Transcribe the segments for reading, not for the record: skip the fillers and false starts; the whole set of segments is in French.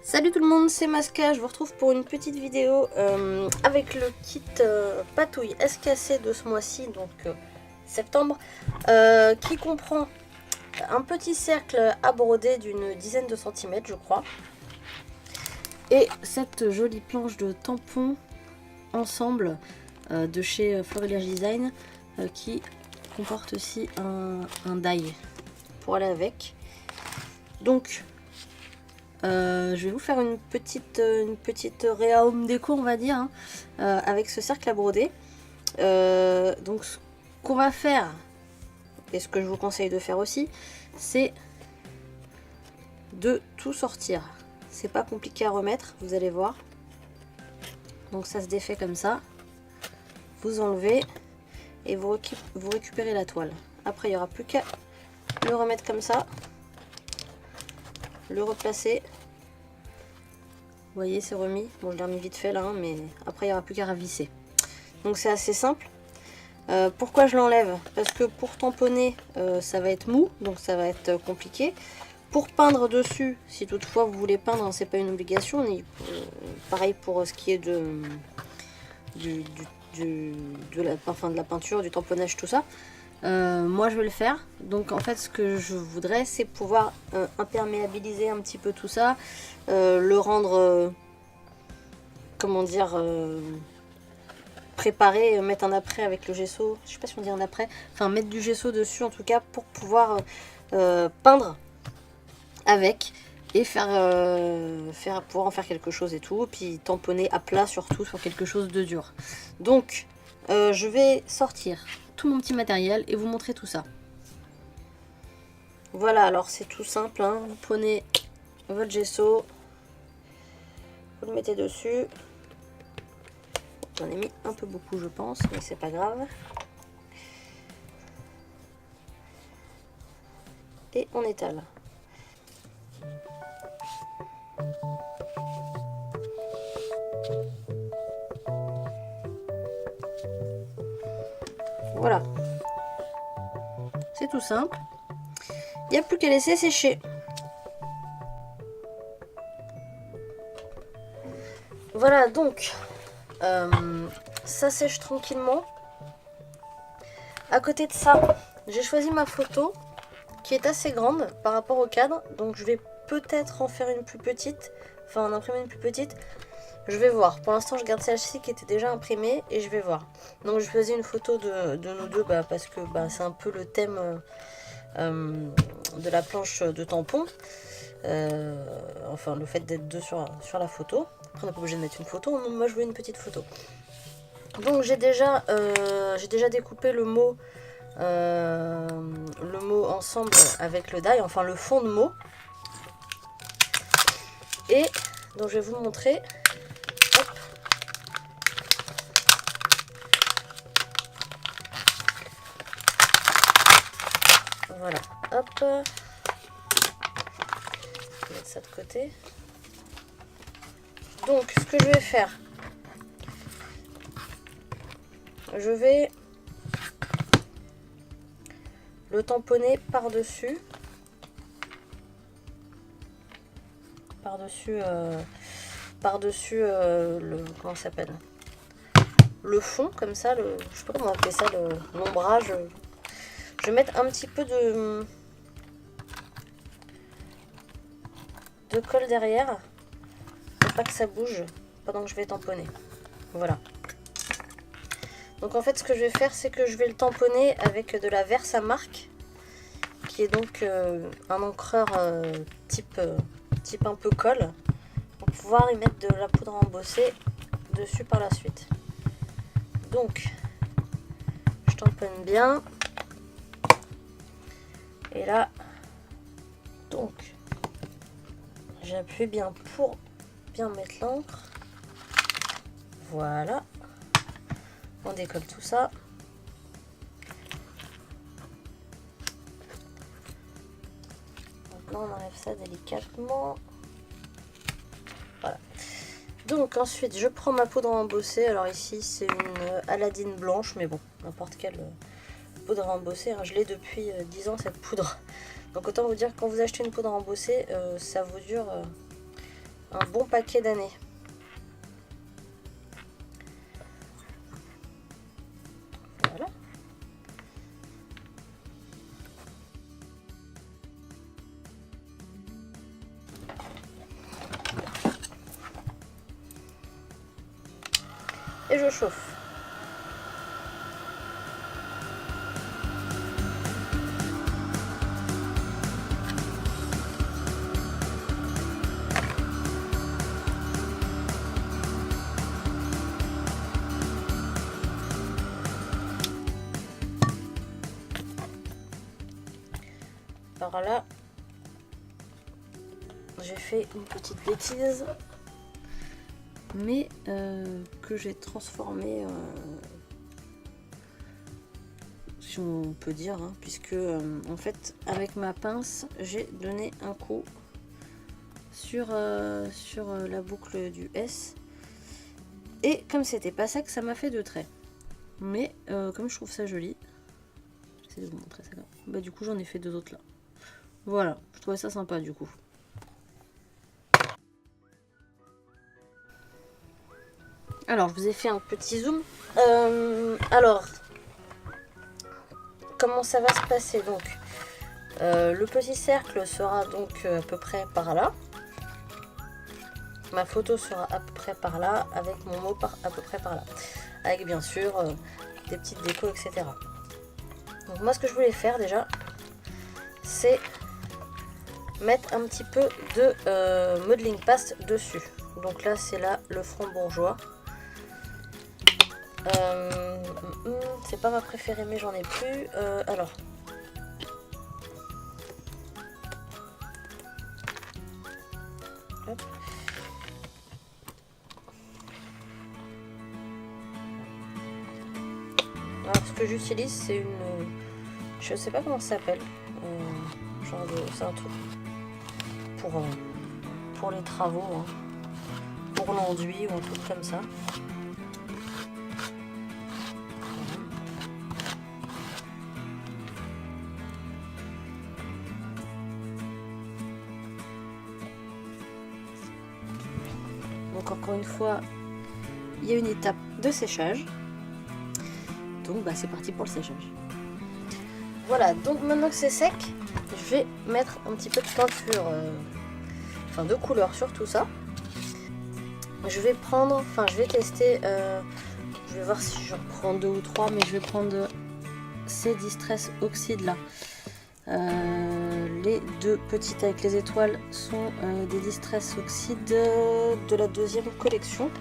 Salut tout le monde, c'est Masca, je vous retrouve pour une petite vidéo avec le kit patouille SKC de ce mois-ci, donc septembre, qui comprend un petit cercle à broder d'une dizaine de centimètres je crois, et cette jolie planche de tampons ensemble de chez Florilège Design qui comporte aussi un die pour aller avec. Donc je vais vous faire une petite réa home déco, on va dire, hein, avec ce cercle à broder. Donc ce qu'on va faire, et ce que je vous conseille de faire aussi, c'est de tout sortir. C'est pas compliqué à remettre, vous allez voir. Donc ça se défait comme ça. Vous enlevez et vous récupérez la toile. Après il n'y aura plus qu'à le remettre comme ça, le replacer. Vous voyez, c'est remis. Bon, je l'ai remis vite fait là, hein, mais après il n'y aura plus qu'à ravisser. Donc c'est assez simple. Pourquoi je l'enlève? Parce que pour tamponner, ça va être mou, donc ça va être compliqué. Pour peindre dessus, si toutefois vous voulez peindre, hein, c'est pas une obligation. Pareil pour ce qui est de la peinture, du tamponnage, tout ça. Moi je vais le faire. Donc en fait ce que je voudrais, c'est pouvoir imperméabiliser un petit peu tout ça, le rendre comment dire, préparer, mettre un après avec le gesso, je sais pas si on dit un après, enfin mettre du gesso dessus en tout cas pour pouvoir peindre avec et pouvoir en faire quelque chose et tout, puis tamponner à plat surtout sur quelque chose de dur. Donc je vais sortir tout mon petit matériel et vous montrer tout ça. Voilà, alors c'est tout simple, hein. Vous prenez votre gesso, vous le mettez dessus. J'en ai mis un peu beaucoup je pense, mais c'est pas grave. Et on étale. Voilà. C'est tout simple. Il n'y a plus qu'à laisser sécher. Voilà, donc ça sèche tranquillement. À côté de ça, j'ai choisi ma photo qui est assez grande par rapport au cadre, donc je vais peut-être en faire une plus petite, enfin en imprimer une plus petite. Je vais voir. Pour l'instant, je garde celle-ci qui était déjà imprimée et je vais voir. Donc je faisais une photo de nous deux parce que c'est un peu le thème de la planche de tampon. Enfin, le fait d'être deux sur la photo. Après, on n'est pas obligé de mettre une photo. Moi, je voulais une petite photo. Donc j'ai déjà découpé le mot ensemble avec le die, enfin le fond de mot. Et donc je vais vous montrer. Hop. Voilà, hop. Je vais mettre ça de côté. Donc ce que je vais faire, je vais le tamponner par-dessus le, comment ça s'appelle, le fond, comme ça, je sais pas comment appeler ça, l'ombrage. Je vais mettre un petit peu de colle derrière pour pas que ça bouge pendant que je vais tamponner. Voilà. Donc en fait ce que je vais faire, c'est que je vais le tamponner avec de la Versamark, qui est donc un encreur type un peu colle, pour pouvoir y mettre de la poudre à embosser dessus par la suite. Donc je tamponne bien. Et là, donc j'appuie bien pour bien mettre l'encre. Voilà. On décolle tout ça. Maintenant on enlève ça délicatement. Voilà. Donc ensuite je prends ma poudre à embosser. Alors ici c'est une Aladdin blanche, mais bon, n'importe quelle poudre à embosser, hein. Je l'ai depuis 10 ans cette poudre. Donc autant vous dire que quand vous achetez une poudre à embosser, ça vous dure un bon paquet d'années. Voilà. Et je chauffe. Alors là, j'ai fait une petite bêtise, mais que j'ai transformé, si on peut dire, hein, puisque en fait avec ma pince j'ai donné un coup sur la boucle du S, et comme c'était pas sec, ça m'a fait 2 traits, mais comme je trouve ça joli, j'essaie de vous montrer ça là. Bah du coup j'en ai fait 2 autres là. Voilà, je trouvais ça sympa du coup. Alors, je vous ai fait un petit zoom. Alors, comment ça va se passer donc? Le petit cercle sera donc à peu près par là. Ma photo sera à peu près par là, avec mon mot à peu près par là. Avec bien sûr des petites décos, etc. Donc moi, ce que je voulais faire déjà, c'est mettre un petit peu de modeling paste dessus. Donc là, c'est là le front bourgeois. C'est pas ma préférée, mais j'en ai plus. Alors. Hop. Alors, ce que j'utilise, c'est une. Je sais pas comment ça s'appelle. Genre de. C'est un truc pour les travaux. Hein. Pour l'enduit ou un truc comme ça. Donc encore une fois, il y a une étape de séchage. Donc bah, c'est parti pour le séchage. Voilà, donc maintenant que c'est sec, je vais mettre un petit peu de peinture, enfin de couleur sur tout ça. Je vais prendre, enfin je vais tester, je vais voir si j'en prends 2 ou 3, mais je vais prendre ces Distress Oxide là. Les 2 petites avec les étoiles sont des Distress Oxide de la 2e collection.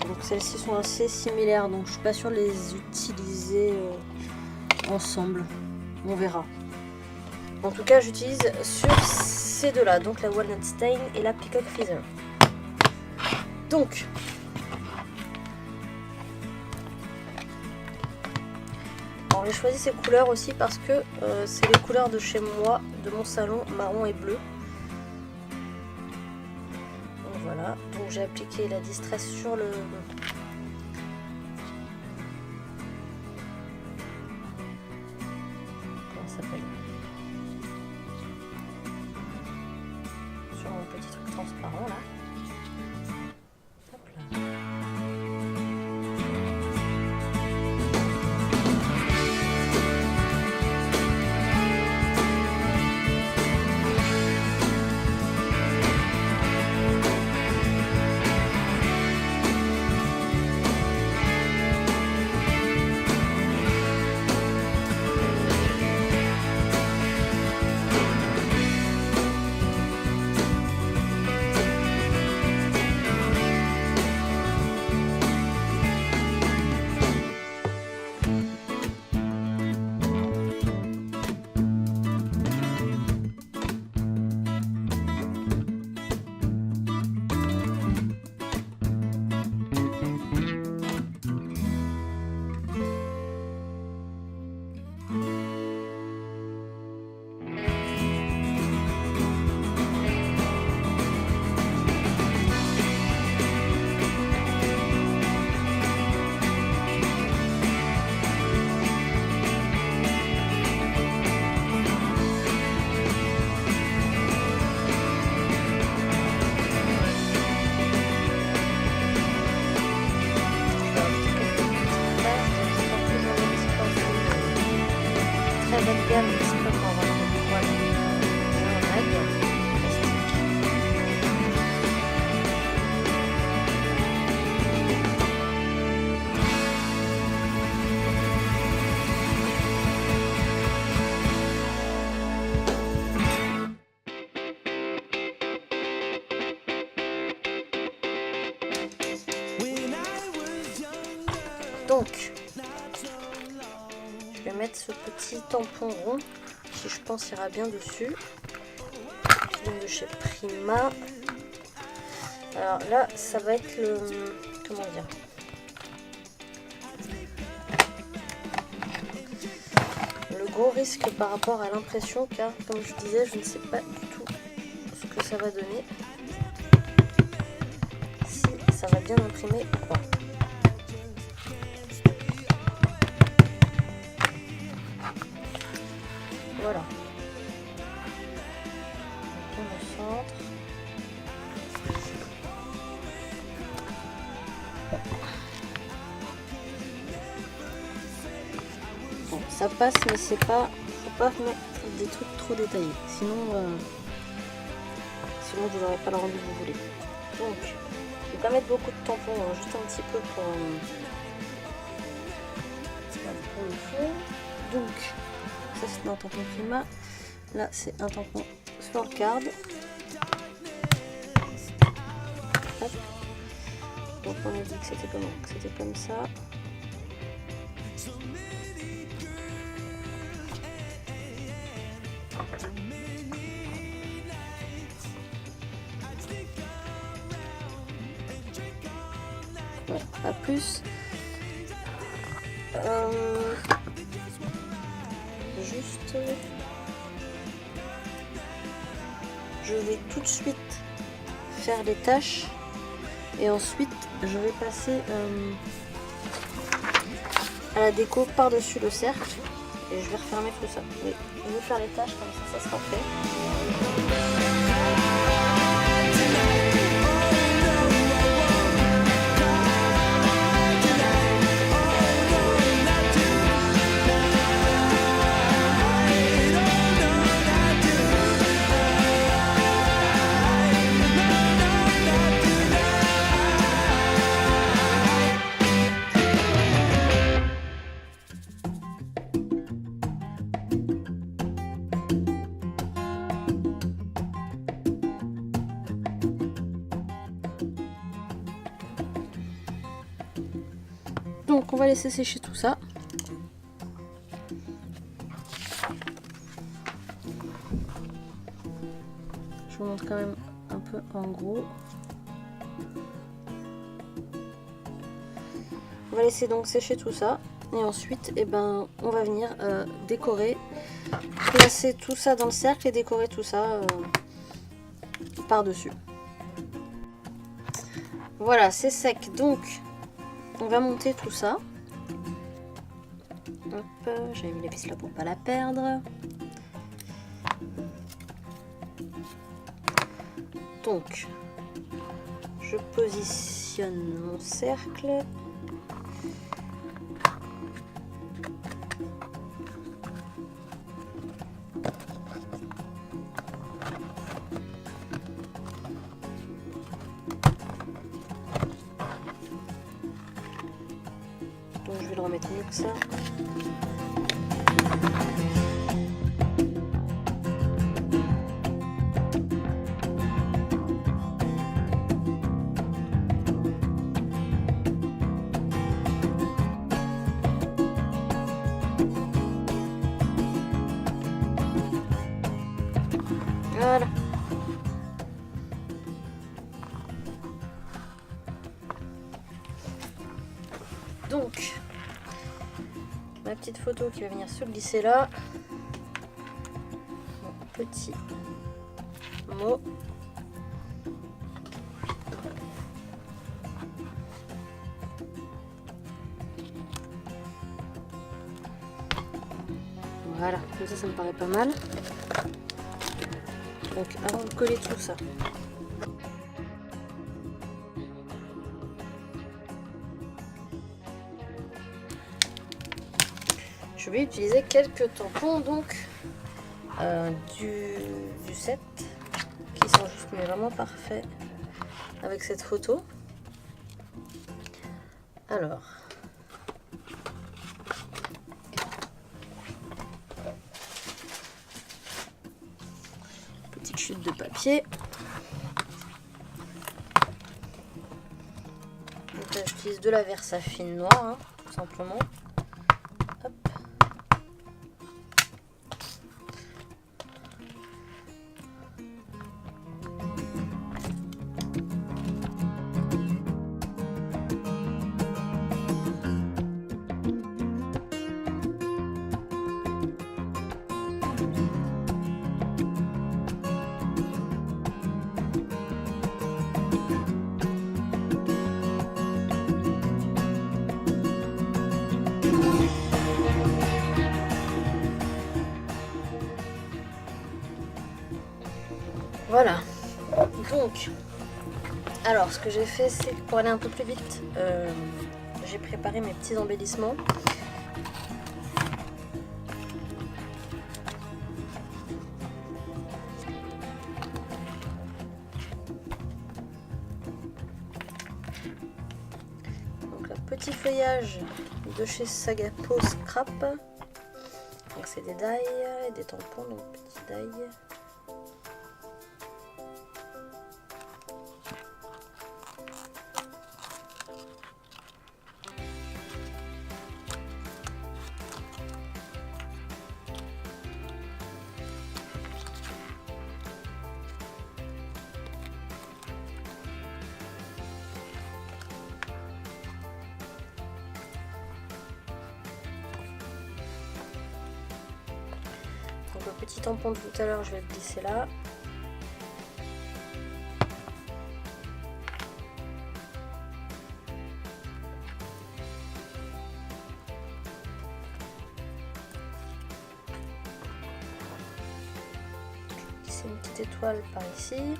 Donc celles-ci sont assez similaires, donc je suis pas sûre de les utiliser ensemble. On verra. En tout cas, j'utilise sur ces 2 là, donc la Walnut Stain et la Peacock Feather. Donc, alors j'ai choisi ces couleurs aussi parce que c'est les couleurs de chez moi, de mon salon, marron et bleu. Donc voilà, donc j'ai appliqué la Distress sur le... Comment ça s'appelle? Sur mon petit truc transparent là. Hop là. calme un petit peu pour avoir le poil en règle. Donc, je vais mettre ce petit tampon rond qui, je pense, ira bien dessus. Qui vient de chez Prima. Alors là, ça va être le... comment dire ? Le gros risque par rapport à l'impression, car, comme je disais, je ne sais pas du tout ce que ça va donner. Si ça va bien imprimer ou pas. Voilà. Donc on le centre. Bon, ça passe, mais c'est pas. Faut pas mettre des trucs trop détaillés. Sinon vous n'aurez pas le rendu que vous voulez. Donc, je vais pas mettre beaucoup de tampons, hein, juste un petit peu pour le fond. Donc, ça c'est un tampon Prima. Là c'est un tampon Sportcard. Hop. Donc on a dit que c'était comment? Que c'était comme ça. Ouais, pas plus. Juste, je vais tout de suite faire les tâches et ensuite je vais passer à la déco par-dessus le cercle et je vais refermer tout ça. Mais je vais faire les tâches comme ça sera fait. Donc on va laisser sécher tout ça. Je vous montre quand même un peu en gros. On va laisser donc sécher tout ça. Et ensuite, eh ben, on va venir décorer, placer tout ça dans le cercle et décorer tout ça par-dessus. Voilà, c'est sec. Donc, on va monter tout ça. Hop, j'avais mis la vis là pour pas la perdre. Donc, je positionne mon cercle. Donc, je vais le remettre mieux que ça. Voilà. Donc, ma petite photo qui va venir se glisser là. Mon petit mot. Voilà, comme ça me paraît pas mal. Donc avant de coller tout ça, Je vais utiliser quelques tampons donc du set qui sont juste mais vraiment parfaits avec cette photo. Alors, petite chute de papier. Donc là j'utilise de la Versafine noire, hein, tout simplement. Hop. Voilà, donc, alors ce que j'ai fait, c'est que pour aller un peu plus vite, j'ai préparé mes petits embellissements. Donc le petit feuillage de chez Sagapo Scrap. Donc c'est des die et des tampons, donc petits die. Donc le petit tampon de tout à l'heure, je vais le glisser là. C'est une petite étoile par ici.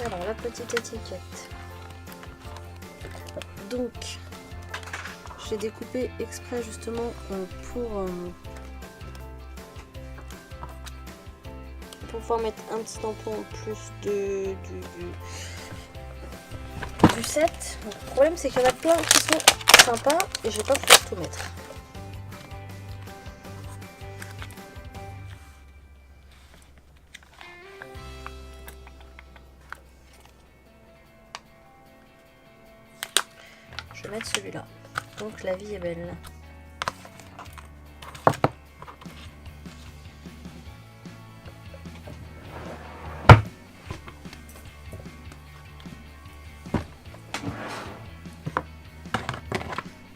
Et alors la petite étiquette. Donc j'ai découpé exprès justement pour pouvoir mettre un petit tampon en plus du set. Donc, le problème c'est qu'il y en a plein qui sont sympas et je vais pas pouvoir tout mettre. Je vais mettre celui-là. Donc la vie est belle.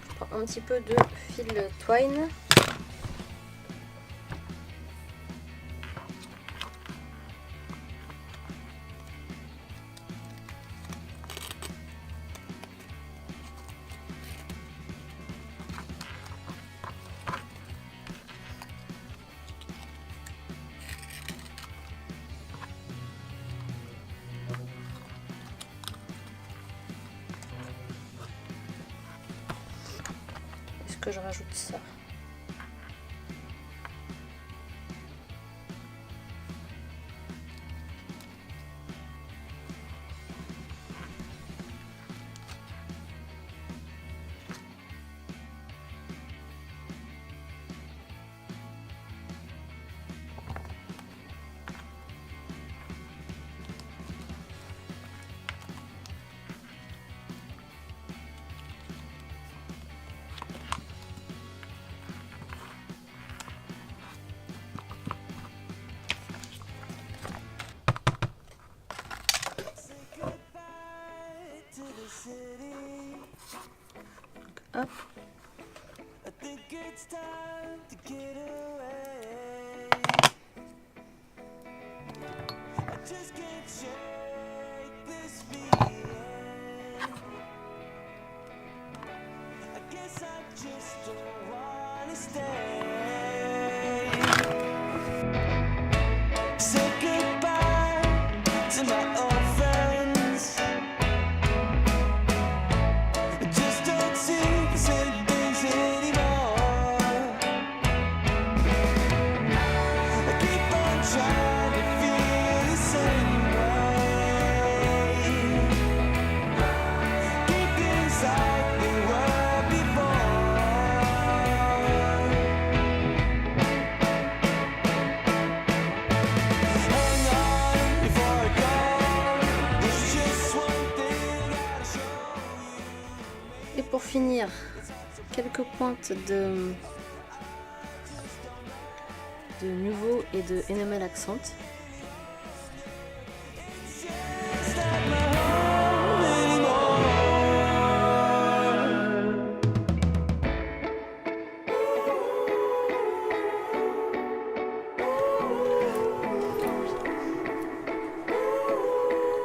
Je prends un petit peu de fil twine. Est-ce que je rajoute ça? Hop. Et pour finir, quelques pointes de Nuvo et de Enamel Accent.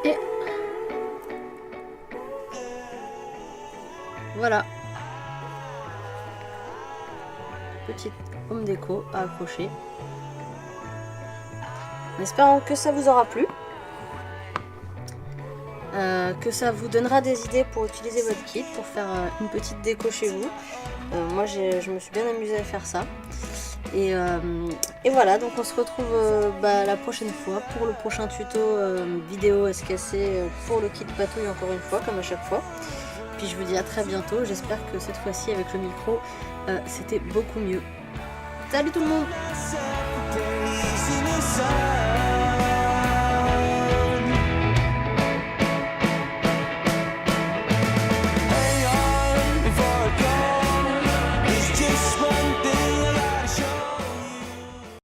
Et voilà, petite home déco à accrocher. En espérant que ça vous aura plu, que ça vous donnera des idées pour utiliser votre kit, pour faire une petite déco chez vous. Moi je me suis bien amusée à faire ça. Et voilà, donc on se retrouve la prochaine fois pour le prochain tuto vidéo SKC pour le kit Patouille, encore une fois, comme à chaque fois. Puis je vous dis à très bientôt, j'espère que cette fois-ci avec le micro c'était beaucoup mieux. Salut tout le monde!